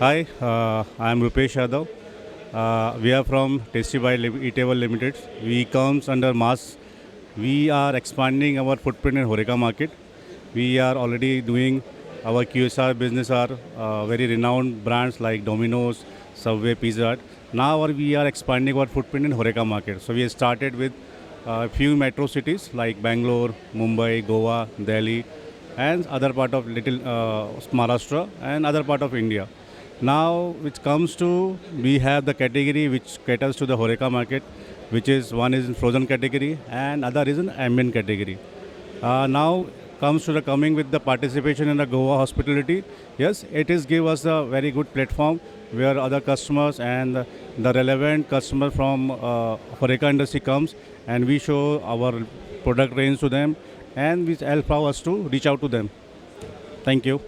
Hi, I am Rupesh Yadav. We are from Tasty Bite Eatables Limited. We comes under mass. We are expanding our footprint in HoReCa market. We are already doing our QSR business are very renowned brands like Domino's, Subway, Pizza Hut. Now we are expanding our footprint in HoReCa market. So we have started with a few metro cities like Bangalore, Mumbai, Goa, Delhi, and other part of little Maharashtra and other part of India. Now, which comes to, we have the category which caters to the HoReCa market, which is one is in frozen category and other is in ambient category. Now comes to the coming with the participation in the Goa hospitality. Yes, it is give us a very good platform where other customers and the relevant customer from HoReCa industry comes and we show our product range to them and which help us to reach out to them. Thank you.